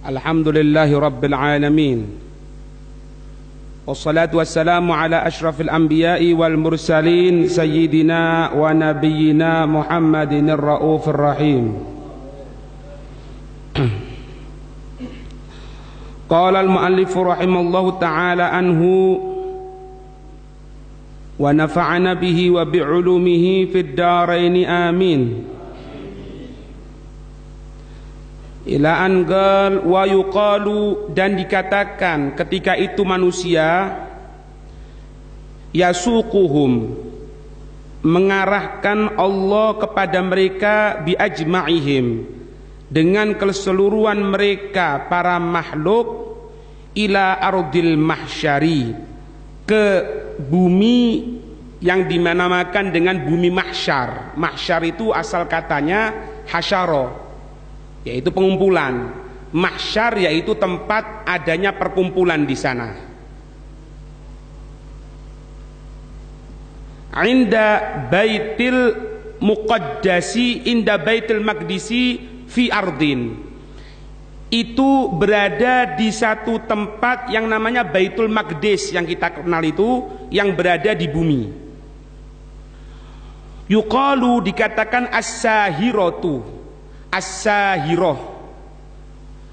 Alhamdulillahi Rabbil Alamin. Wassalatu wassalamu ala ashrafil anbiya'i wal mursalin Sayyidina wa nabiyyina Muhammadinir Ra'ufir Rahim. Qala al-muallifu rahimallahu ta'ala anhu wa nafa'ana bihi wa bi'ulumihi fid dharaini amin. Ila angal wa yuqalu, dan dikatakan ketika itu manusia yasuquhum, mengarahkan Allah kepada mereka bi ajma'ihim, dengan keseluruhan mereka para makhluk, ila ardil mahsyari, ke bumi yang dinamakan dengan bumi mahsyar. Mahsyar itu asal katanya hasyara, yaitu pengumpulan. Mahsyar yaitu tempat adanya perkumpulan di sana. Inda baitil muqaddasi, inda baitil maqdisi fi ardin, itu berada di satu tempat yang namanya Baitul Maqdis yang kita kenal itu, yang berada di bumi. Yuqalu, dikatakan as-sahiratu, as-sahiroh.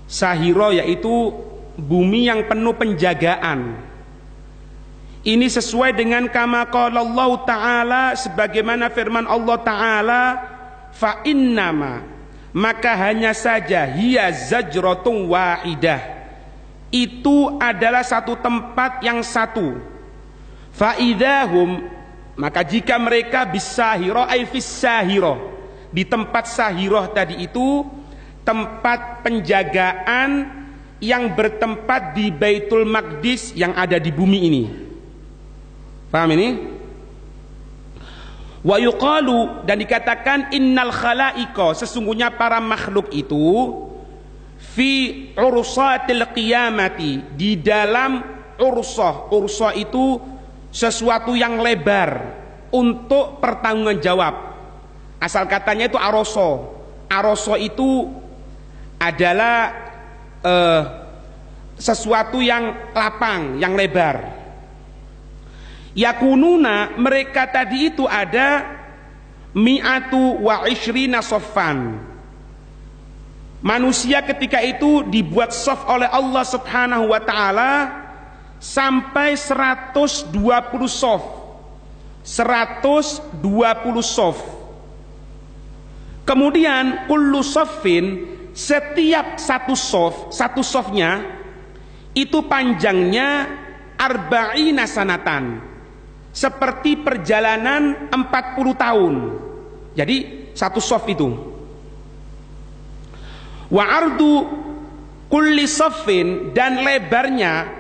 Sahiro yaitu bumi yang penuh penjagaan. Ini sesuai dengan kama qala Allah Ta'ala, sebagaimana firman Allah Ta'ala, fa innama, maka hanya saja, hiya zajratun wahidah, itu adalah satu tempat yang satu. Fa idahum, maka jika mereka bisahiro ay fis sahiro, di tempat sahiroh tadi itu tempat penjagaan yang bertempat di Baitul Maqdis yang ada di bumi ini. Paham ini? Wa yuqalu, dan dikatakan innal khalaiqa, sesungguhnya para makhluk itu fi ursatil qiyamati, di dalam ursah. Ursah itu sesuatu yang lebar untuk pertanggungjawaban jawab. Asal katanya itu aroso. Aroso itu adalah sesuatu yang lapang, yang lebar. Yakununa, mereka tadi itu ada mi'atu wa ishrina soffan. Manusia ketika itu dibuat sof oleh Allah subhanahu wa ta'ala sampai 120 sof. 120 sof. Kemudian kullu soffin, setiap satu sofnya itu panjangnya arba'ina sanatan, seperti perjalanan 40 tahun. Jadi satu sof itu. Wa ardu kulli soffin, dan lebarnya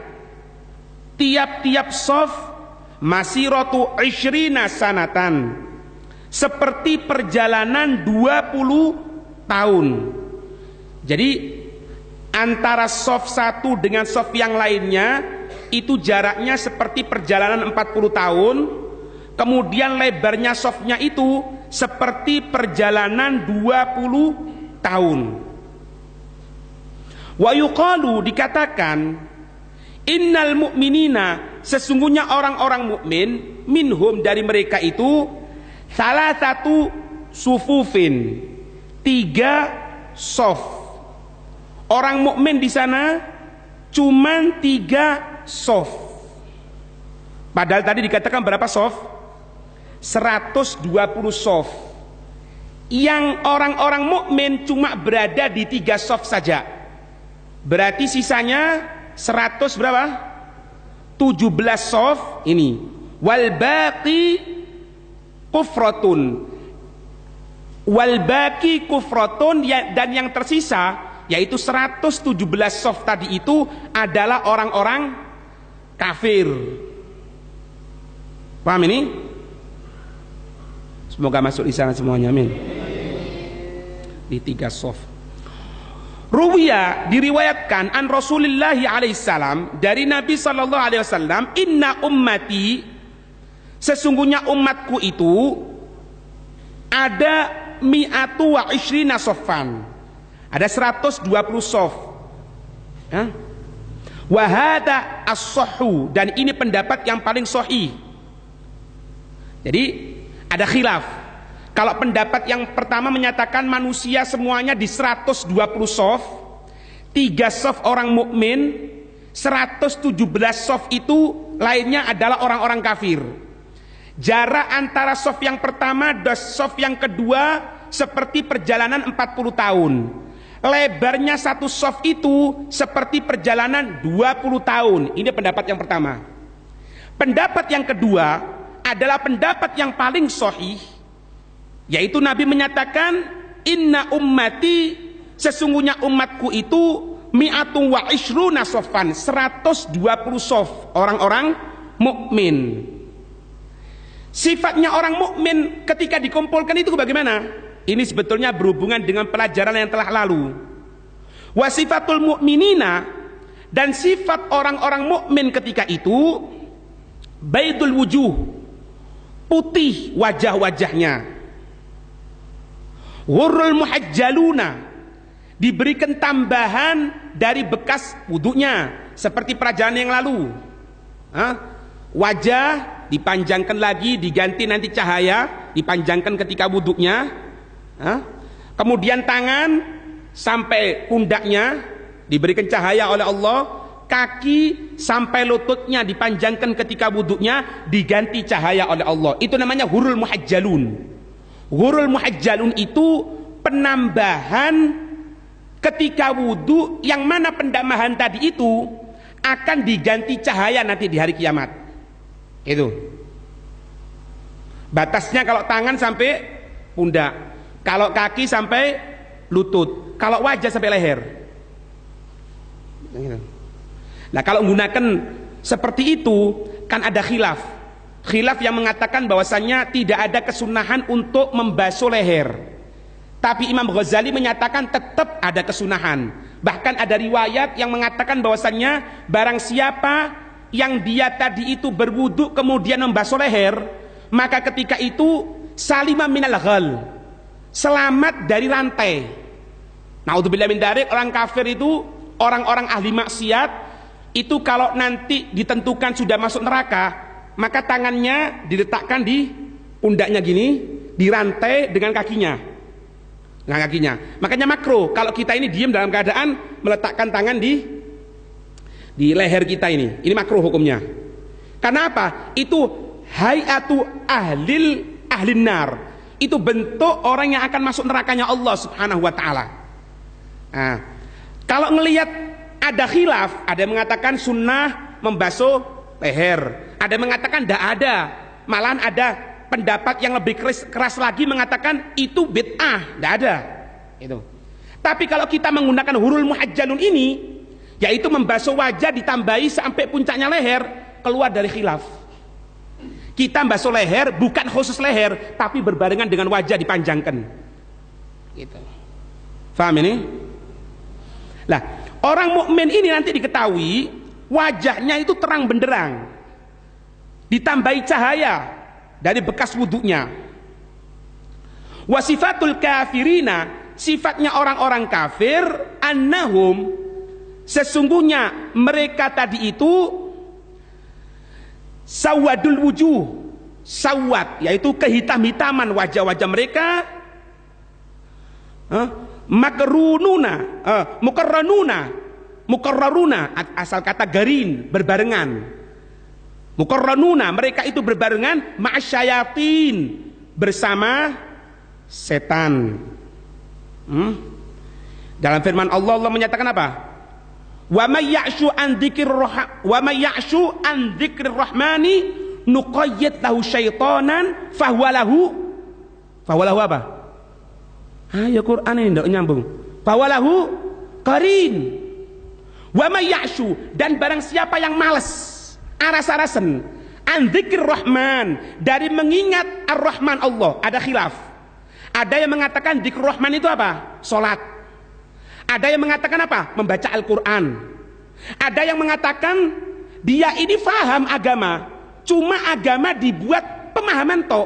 tiap-tiap sof masiratu ishrina sanatan, seperti perjalanan 20 tahun. Jadi antara sof satu dengan sof yang lainnya itu jaraknya seperti perjalanan 40 tahun. Kemudian lebarnya sofnya itu seperti perjalanan 20 tahun. Wa yuqalu, dikatakan innal mu'minina, sesungguhnya orang-orang mukmin, minhum, dari mereka itu, salah satu sufufin, 3 sof. Orang mukmin di sana cuman 3 sof. Padahal tadi dikatakan berapa sof? 120 sof. Yang orang-orang mukmin cuma berada di 3 sof saja. Berarti sisanya 100 berapa? 17 sof ini. Wal baqi kufratun. Wal baqi kufratun, dan yang tersisa yaitu 117 sof tadi itu adalah orang-orang kafir. Paham ini? Semoga masuk di sana semuanya, amin. Di 3 sof. Ruwiya, diriwayatkan an Rasulillahi alaihissalam, dari Nabi sallallahu alaihi wasallam, inna ummati, sesungguhnya umatku itu ada mi'atu wa ishrina soffan, Ada 120 shaf. Ya. Wa hadza as-sahhu, dan ini pendapat yang paling sahih. Jadi ada khilaf. Kalau pendapat yang pertama menyatakan manusia semuanya di 120 shaf, 3 shaf orang mukmin, 117 shaf itu lainnya adalah orang-orang kafir. Jarak antara shaf yang pertama dan shaf yang kedua seperti perjalanan 40 tahun. Lebarnya satu shaf itu seperti perjalanan 20 tahun. Ini pendapat yang pertama. Pendapat yang kedua adalah pendapat yang paling sahih, yaitu Nabi menyatakan, inna ummati, sesungguhnya umatku itu mi'atun wa ishruna shafan, 120 shaf orang-orang mukmin. Sifatnya orang mukmin ketika dikumpulkan itu bagaimana? Ini sebetulnya berhubungan dengan pelajaran yang telah lalu. Wasifatul mu'minina, dan sifat orang-orang mukmin ketika itu baydul wujuh, putih wajah-wajahnya. Ghurrul muhajjaluna, diberikan tambahan dari bekas wudunya seperti perjalanan yang lalu. Wajah dipanjangkan lagi, diganti nanti cahaya, dipanjangkan ketika wudunya. Kemudian tangan sampai pundaknya diberikan cahaya oleh Allah, kaki sampai lututnya dipanjangkan ketika wudunya, diganti cahaya oleh Allah. Itu namanya hurul muhajjalun. Hurul muhajjalun itu penambahan ketika wudu, yang mana penambahan tadi itu akan diganti cahaya nanti di hari kiamat. Itu batasnya. Kalau tangan sampai pundak, kalau kaki sampai lutut, kalau wajah sampai leher. Nah, kalau menggunakan seperti itu kan ada khilaf. Khilaf yang mengatakan bahwasannya tidak ada kesunahan untuk membasuh leher. Tapi Imam Ghazali menyatakan tetap ada kesunahan. Bahkan ada riwayat yang mengatakan bahwasannya barang siapa yang dia tadi itu berwudu kemudian membasuh leher, maka ketika itu salima minal ghal, selamat dari rantai. Naudzubillah min dzalik. Orang kafir itu, orang-orang ahli maksiat itu kalau nanti ditentukan sudah masuk neraka, maka tangannya diletakkan di pundaknya gini, dirantai dengan kakinya. Dengan kakinya. Makanya makruh kalau kita ini diam dalam keadaan meletakkan tangan di leher kita ini. Ini makruh hukumnya. Karena apa? Itu hayatu ahlin nar. Itu bentuk orang yang akan masuk nerakanya Allah Subhanahu wa taala. Nah, kalau ngelihat ada khilaf, ada yang mengatakan sunnah membasuh leher, ada yang mengatakan tidak ada, malahan ada pendapat yang lebih keras lagi mengatakan itu bid'ah, tidak ada. Itu. Tapi kalau kita menggunakan hurul muhajjalun ini, yaitu membasuh wajah ditambahi sampai puncaknya leher, keluar dari khilaf. Kita membasuh leher bukan khusus leher, tapi berbarengan dengan wajah dipanjangkan. Gitu. Faham ini? Lah, orang mukmin ini nanti diketahui wajahnya itu terang benderang, ditambahi cahaya dari bekas wudunya. Wasifatul kafirina, sifatnya orang-orang kafir, annahum, sesungguhnya mereka tadi itu sawadul wujuh, sawad yaitu kehitam-hitaman wajah-wajah mereka, mukarraruna, asal kata garin, berbarengan. Mukarraruna, mereka itu berbarengan ma'asyayatin, bersama setan. Dalam firman Allah, Allah menyatakan apa? Wa may ya'shu an dzikrir rahmani nuqayyid lahu syaitanan fahuwalahu apa? Ya Quran ini tidak nyambung. Fahuwalahu qarin. Wa may ya'shu, dan barang siapa yang malas, aras-arasen, an dzikrir rahman, dari mengingat ar-Rahman Allah, ada khilaf. Ada yang mengatakan dzikir rahman itu apa? Salat. Ada yang mengatakan apa? Membaca Al-Quran. Ada yang mengatakan dia ini faham agama, cuma agama dibuat pemahaman tok,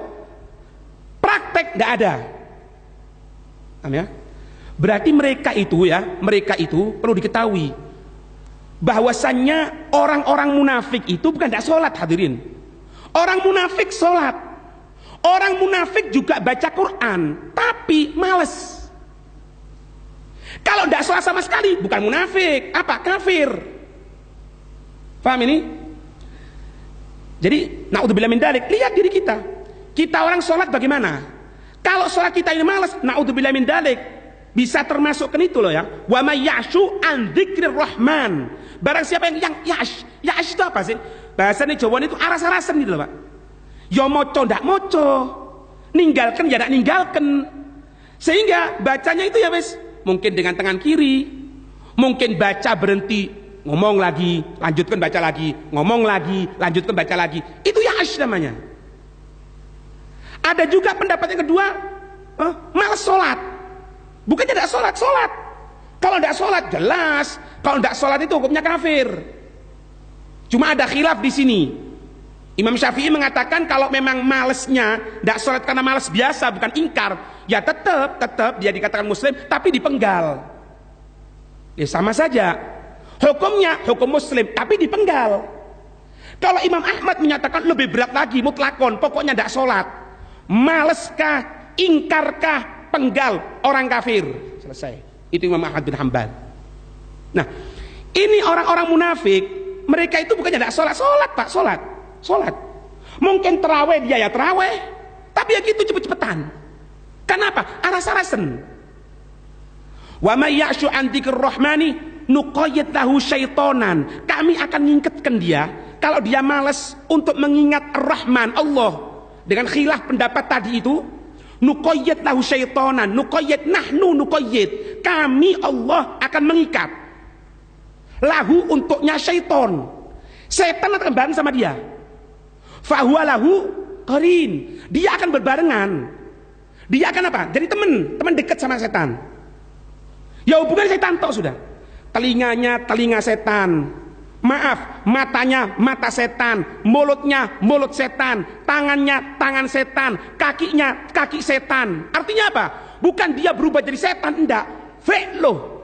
praktek tidak ada. Ya? Berarti mereka itu perlu diketahui bahwasannya orang-orang munafik itu bukan tidak sholat, hadirin. Orang munafik sholat, orang munafik juga baca Quran, tapi males. Kalau tidak sholat sama sekali, bukan munafik, apa? Kafir. Paham ini? Jadi, na'udzubillah min dzalik, lihat diri kita. Kita orang sholat bagaimana? Kalau sholat kita ini males, na'udzubillah min dzalik, bisa termasuk itu loh ya. Wa may ya'shu an dzikrir rahman. Barang siapa yang yash itu apa sih? Bahasanya Jawa itu aras-arasan gitu loh, Pak. Ya moco ndak moco, ninggalkan ya ndak ninggalkan. Sehingga bacanya itu ya wes, mungkin dengan tangan kiri, mungkin baca berhenti, ngomong lagi, lanjutkan baca lagi, ngomong lagi, lanjutkan baca lagi. Itu yash namanya. Ada juga pendapat yang kedua, malas sholat. Bukan tidak sholat. Kalau tidak sholat jelas, kalau tidak sholat itu hukumnya kafir. Cuma ada khilaf di sini. Imam Syafi'i mengatakan kalau memang malesnya tidak sholat karena malas biasa, bukan ingkar, ya tetap dia dikatakan muslim, tapi dipenggal. Ya sama saja. Hukumnya hukum muslim, tapi dipenggal. Kalau Imam Ahmad menyatakan lebih berat lagi, mutlakon, pokoknya tidak sholat. Maleskah, ingkarkah, penggal, orang kafir. Selesai. Itu Imam Ahmad bin Hanbal. Nah, ini orang-orang munafik, mereka itu bukannya tidak sholat, Pak, sholat. Mungkin terawih dia ya terawih, tapi ya gitu cepet-cepetan. Kenapa? Aras-arasen. Wa may ya'shu an dzikrir rahmani nuqayyid lahu syaitonan. Kami akan ngingkatkan dia kalau dia malas untuk mengingat Ar-Rahman, Allah. Dengan khilaf pendapat tadi itu, nuqayyid lahu syaitonan, nuqayyid nahnu nuqayyid. Kami Allah akan mengikat. Lahu untuknya syaiton. Setan akan bareng sama dia. Fahuwa lahu qarin. Dia akan berbarengan. Dia akan apa? Jadi teman dekat sama setan. Ya hubungan setan toh sudah. Telinganya telinga setan. Maaf, matanya mata setan, mulutnya mulut setan, tangannya tangan setan, kakinya kaki setan. Artinya apa? Bukan dia berubah jadi setan, enggak. Fi'luh,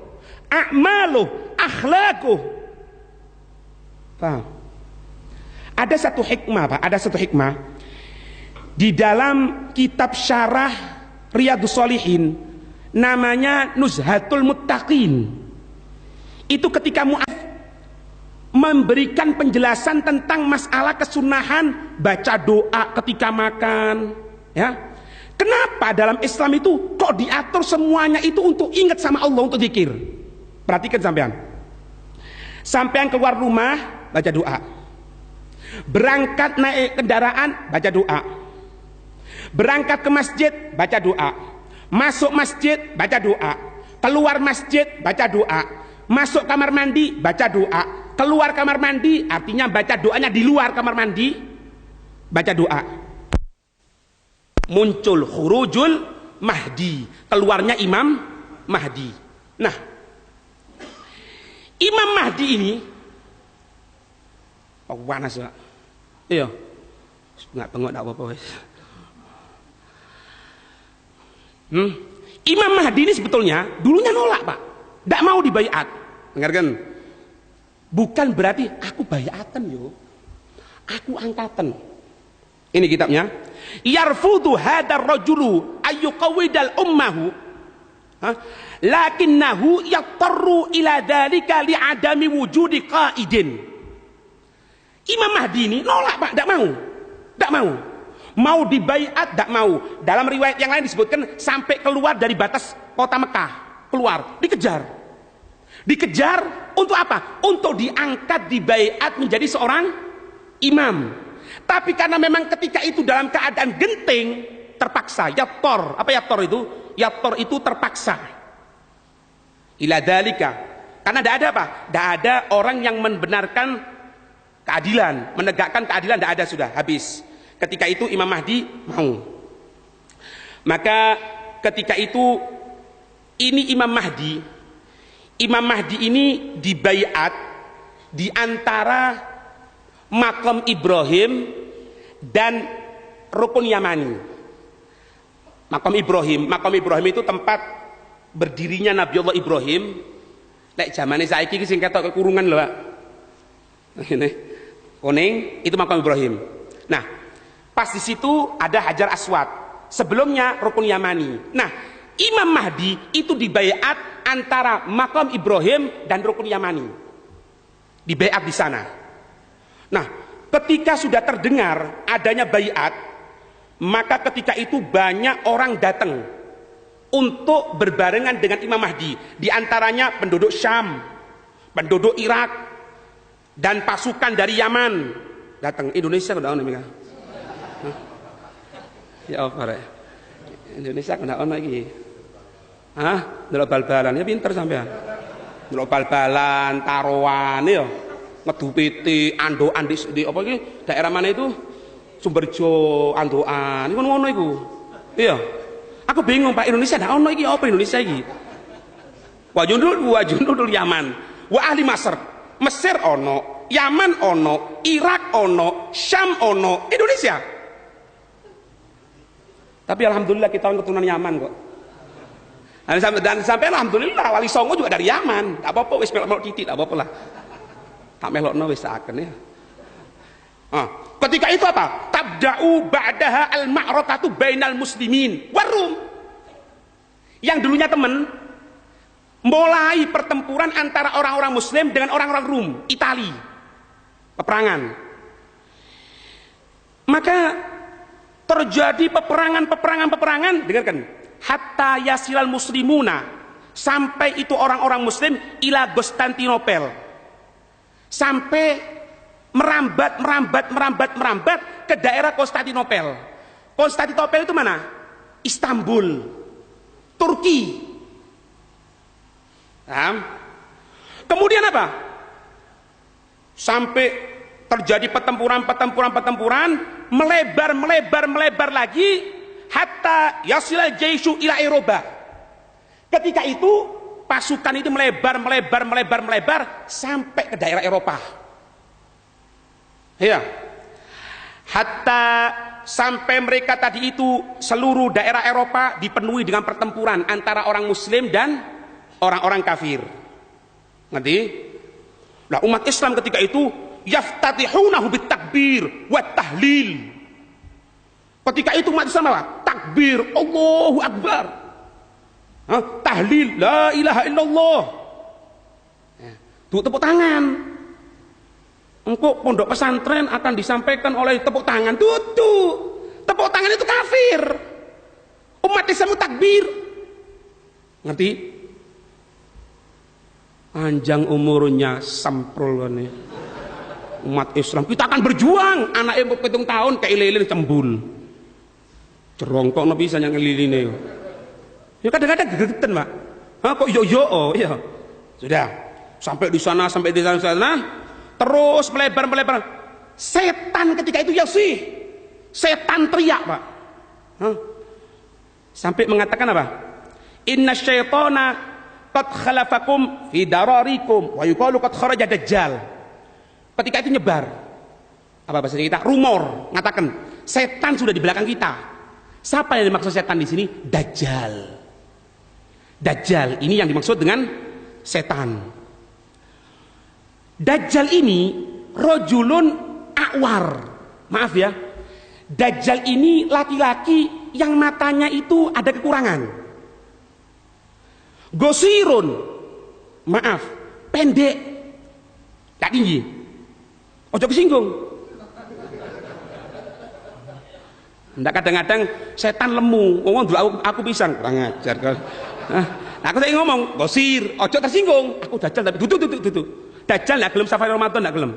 a'maluh, akhlaquh. Paham? Ada satu hikmah, Pak, ada satu hikmah di dalam kitab syarah Riyadhus Shalihin, namanya Nuzhatul Muttaqin. Itu ketika mu'af memberikan penjelasan tentang masalah kesunahan baca doa ketika makan, ya. Kenapa dalam Islam itu kok diatur semuanya itu untuk ingat sama Allah, untuk zikir? Perhatikan sampean keluar rumah baca doa, berangkat naik kendaraan baca doa, berangkat ke masjid baca doa, masuk masjid baca doa, keluar masjid baca doa, masuk kamar mandi baca doa, keluar kamar mandi artinya baca doanya di luar kamar mandi, baca doa. Muncul khurujul mahdi, keluarnya Imam Mahdi. Nah, Imam Mahdi ini panas ya. Iya. Enggak bengok enggak apa-apa wis. Imam Mahdi ini sebetulnya dulunya nolak, Pak. Enggak mau dibaiat. Dengarkan. Bukan berarti aku bayatan yo, aku angkatan. Ini kitabnya. Yarfudu hadar rajulu ayyuqawidal ummahu, lakinnahu yattaru ila dzalika li'adami wujudi qaidin. Imam Mahdi ini nolak, Pak, tidak mau. Mau dibaiat, tidak mau. Dalam riwayat yang lain disebutkan sampai keluar dari batas kota Mekah, keluar, dikejar untuk apa? Untuk diangkat, dibaiat menjadi seorang imam. Tapi karena memang ketika itu dalam keadaan genting, terpaksa. Yattor, apa yattor itu? Yattor itu terpaksa. Ila dzalika. Karena tidak ada apa? Tidak ada orang yang membenarkan keadilan, menegakkan keadilan, tidak ada, sudah habis. Ketika itu Imam Mahdi mau. Maka ketika itu ini Imam Mahdi ini dibaiat di antara makam Ibrahim dan Rukun Yamani. Makam Ibrahim itu tempat berdirinya Nabi Allah Ibrahim, lek zamane saiki iki sing ketok kurungan lho, Pak. Ngene. Kuning itu makam Ibrahim. Nah, pas di situ ada Hajar Aswad. Sebelumnya Rukun Yamani. Nah, Imam Mahdi itu dibaiat antara makam Ibrahim dan Rukun Yamani. Dibaiat di sana. Nah, ketika sudah terdengar adanya baiat, maka ketika itu banyak orang datang untuk berbarengan dengan Imam Mahdi. Di antaranya penduduk Syam, penduduk Irak, dan pasukan dari Yaman datang. Indonesia kena ono mereka. Ya apa rek? Indonesia kena ono iki. Hah? Delok bal-balan ya pinter sampean. Delok bal-balan, taruhan ya. Ngedupiti, andokan di apa iki? Daerah mana itu? Sumberjo, andokan. Iku ngono iku. Iya. Aku bingung Pak, Indonesia ndak ono iki apa Indonesia iki? Wa junudul Yaman, wa ahli Masr. Mesir ono, Yaman ono, Irak ono, Syam ono, Indonesia. Tapi alhamdulillah kita orang keturunan Yaman kok. Dan sampai alhamdulillah Wali Songo juga dari Yaman. Tak apa-apa wis melok titik, tak apa-apa lah. Tak melokno wis saken ya. Ketika itu apa? Tabda'u ba'daha al-ma'rakatu bainal muslimin warum. Yang dulunya teman mulai pertempuran antara orang-orang muslim dengan orang-orang Rum, Itali. Peperangan. Maka terjadi peperangan, dengarkan, hatta yasilal muslimuna, sampai itu orang-orang muslim ila Konstantinopel, sampai merambat ke daerah Konstantinopel. Konstantinopel itu mana? Istanbul, Turki. Kemudian apa? Sampai terjadi pertempuran, melebar lagi hatta yasilal jaishu ila Eropa. Ketika itu pasukan itu melebar sampai ke daerah Eropa. Ya. Hatta sampai mereka tadi itu seluruh daerah Eropa dipenuhi dengan pertempuran antara orang muslim dan orang-orang kafir. Ngerti? Nah, umat Islam ketika itu yaftatihunahu bitakbir wa tahlil. Ketika itu umat Islam apa? Takbir, Allahu Akbar. Tahlil, la ilaha illallah. Tepuk tangan. Engkau pondok pesantren akan disampaikan oleh tepuk tangan. Tutup. Tepuk tangan itu kafir. Umat Islam takbir. Ngerti? Panjang umurnya samprol nih. Umat Islam kita akan berjuang. Anaknya 7 tahun kayak lilin cembul. Cerongkok no bisa yang liline. Ya kadang-kadang gegeten, Pak. Kok yo iya. Sudah. Sampai di sana. Terus melebar. Setan ketika itu ya sih. Setan teriak, Pak. Sampai mengatakan apa? Inna syaitana qad khalafakum fi dararikum wa yuqalu qad kharaja dajjal. Ketika itu nyebar. Apa bahasa kita? Rumor mengatakan setan sudah di belakang kita. Siapa yang dimaksud setan di sini? Dajjal. Dajjal ini yang dimaksud dengan setan. Dajjal ini rojulun akwar. Maaf ya. Dajjal ini laki-laki yang matanya itu ada kekurangan. Gosirun. Maaf, pendek. Tak tinggi. Ojo kesinggung. Ndak kadang-kadang setan lemu. Ngomong dulu aku pisang, kurang ajar. Aku tadi ngomong, gosir, ojo tersinggung. Aku dajjal tapi tutu. Dajjal nggak gelem safari Ramadan, nggak gelem.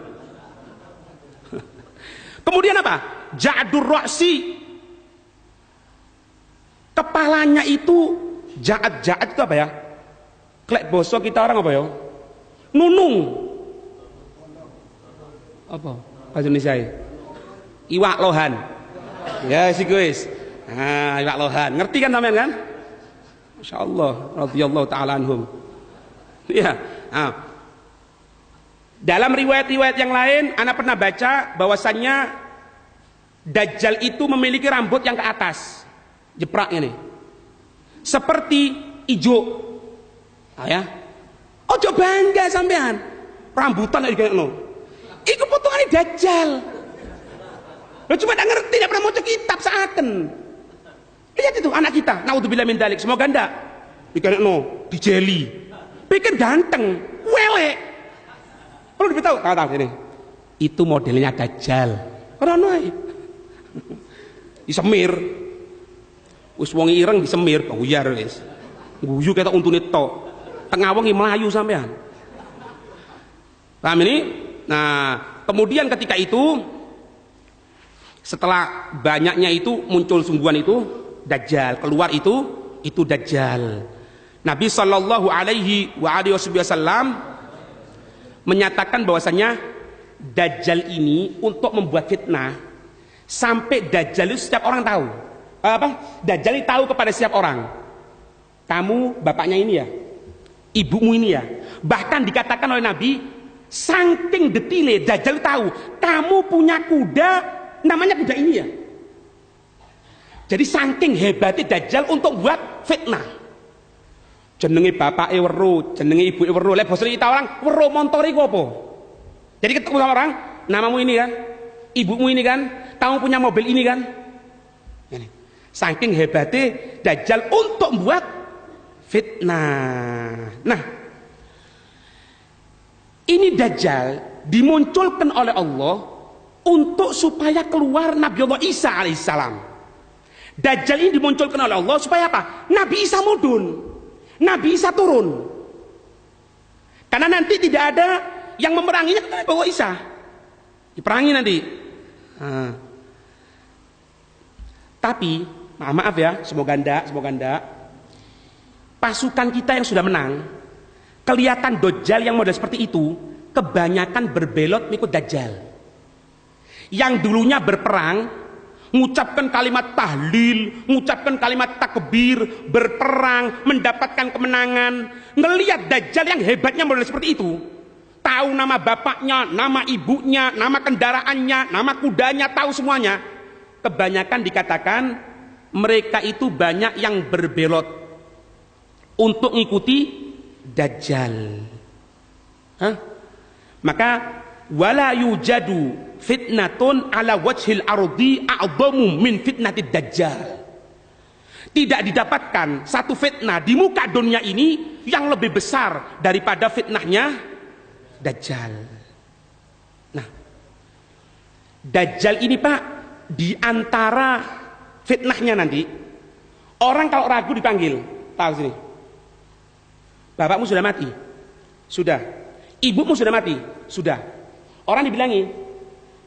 Kemudian apa? Ja'dur ra'si. Kepalanya itu jaat itu apa ya? Klek boso kita orang apa ya? Nunung. Apa? Bahasa Indonesia. Iwak lohan. Ya sih guys. Iwak lohan. Ngerti kan sampean kan? Masya Allah. Radhiyallahu ta'ala anhum. Ya. Dalam riwayat-riwayat yang lain, anak pernah baca bahwasannya Dajjal itu memiliki rambut yang ke atas, jeprak ini, seperti ijo. Ah ya. Ojo bangga sampean. Rambutan iki kene. Iku potongane Dajjal. Lo cuma tidak ngerti, tidak pernah maca kitab seakan. Lihat itu anak kita, naudzubillah min dzalik. Semoga ndak dikene dijeli. Pikir ganteng, welek. Perlu diberitahu, tahu ini. Itu modelnya Dajjal. Ora ono ae. Disemir. Wis wong ireng disemir, buyar wis. Guyu ketok untune tok. Tengah wengi melayu sampean. Paham ini? Nah, kemudian ketika itu setelah banyaknya itu muncul sungguhan itu Dajjal, keluar itu Dajjal. Nabi Shallallahu Alaihi Wasallam menyatakan bahwasanya Dajjal ini untuk membuat fitnah sampai Dajjal itu setiap orang tahu. Dajjal ini tahu kepada setiap orang. Kamu bapaknya ini ya, ibumu ini ya. Bahkan dikatakan oleh Nabi, saking detile Dajjal tahu kamu punya kuda namanya kuda ini ya. Jadi saking hebatnya Dajjal untuk buat fitnah. Jenenge bapake weruh, jenenge ibuke weruh. Lek basa kita orang weruh montore iku apa? Jadi ketemu sama orang, namamu ini kan, ibumu ini kan, kamu punya mobil ini kan. Ini. Saking hebatnya Dajjal untuk buat fitnah. Nah, ini Dajjal dimunculkan oleh Allah untuk supaya keluar Nabi Allah Isa alaihissalam. Dajjal ini dimunculkan oleh Allah supaya apa? Nabi Isa mudun, Nabi Isa turun. Karena nanti tidak ada yang memeranginya kepada Nabi Isa. Diperangi nanti. Nah. Tapi maaf ya, semoga ndak. Pasukan kita yang sudah menang, kelihatan Dajjal yang model seperti itu, kebanyakan berbelot mengikut Dajjal. Yang dulunya berperang, mengucapkan kalimat tahlil, mengucapkan kalimat takbir, berperang, mendapatkan kemenangan, ngelihat Dajjal yang hebatnya model seperti itu, tahu nama bapaknya, nama ibunya, nama kendaraannya, nama kudanya, tahu semuanya. Kebanyakan dikatakan mereka itu banyak yang berbelot untuk mengikuti Dajjal. Hah? Maka wala yujadu fitnatun ala wajhil ardi a'dhamu min fitnatid Dajjal. Tidak didapatkan satu fitnah di muka dunia ini yang lebih besar daripada fitnahnya Dajjal. Nah, Dajjal ini Pak, di antara fitnahnya nanti, orang kalau ragu dipanggil, tahu sini. Bapakmu sudah mati? Sudah. Ibumu sudah mati? Sudah. Orang dibilangi,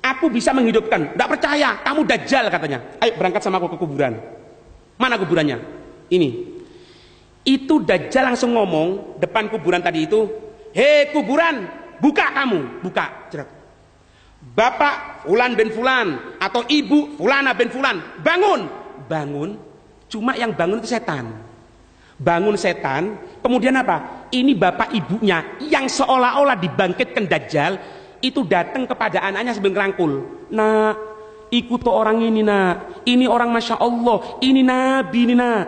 aku bisa menghidupkan. Tidak percaya, kamu Dajjal katanya. Ayo berangkat sama aku ke kuburan. Mana kuburannya? Ini. Itu Dajjal langsung ngomong depan kuburan tadi itu, hei kuburan, buka kamu. Buka. Jerak. Bapak Fulan bin Fulan atau ibu Fulana bin Fulan, bangun. Bangun. Cuma yang bangun itu setan. Bangun setan. Kemudian apa? Ini bapak ibunya yang seolah-olah dibangkitkan Dajjal itu datang kepada anaknya sambil ngerangkul. Nah, ikut tuh orang ini nak. Ini orang Masya Allah. Ini Nabi ini nak.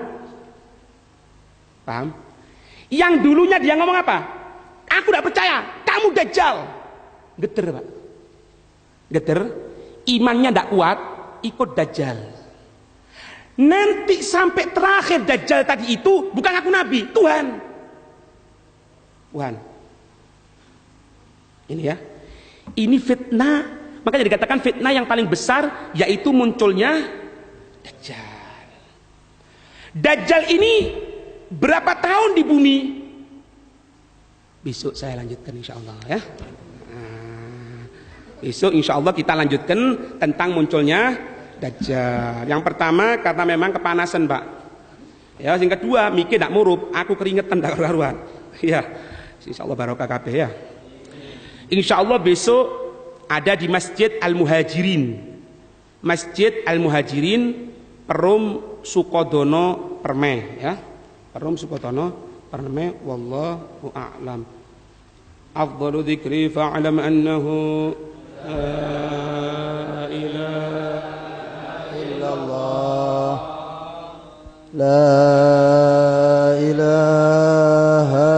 Paham? Yang dulunya dia ngomong apa? Aku tidak percaya. Kamu Dajjal. Geter Pak. Geter. Imannya tidak kuat. Ikut Dajjal. Nanti sampai terakhir Dajjal tadi itu bukan aku Nabi. Tuhan. Tuhan. Ini ya. Ini fitnah, makanya dikatakan fitnah yang paling besar yaitu munculnya Dajjal. Dajjal ini berapa tahun di bumi? Besok saya lanjutkan insya Allah ya. Besok insya Allah kita lanjutkan tentang munculnya Dajjal. Yang pertama karena memang kepanasan Pak. Ya, yang kedua mikir tidak murup, aku keringetan tak karuan. Ya, insya Allah barokah kabeh ya. Insya Allah besok ada di Masjid Al-Muhajirin. Masjid Al-Muhajirin Perum Sukodono Permeh ya. Perum Sukodono Permeh wallahu a'lam. Afdalu dzikri fa'lam annahu la ilaha illallah la ilaha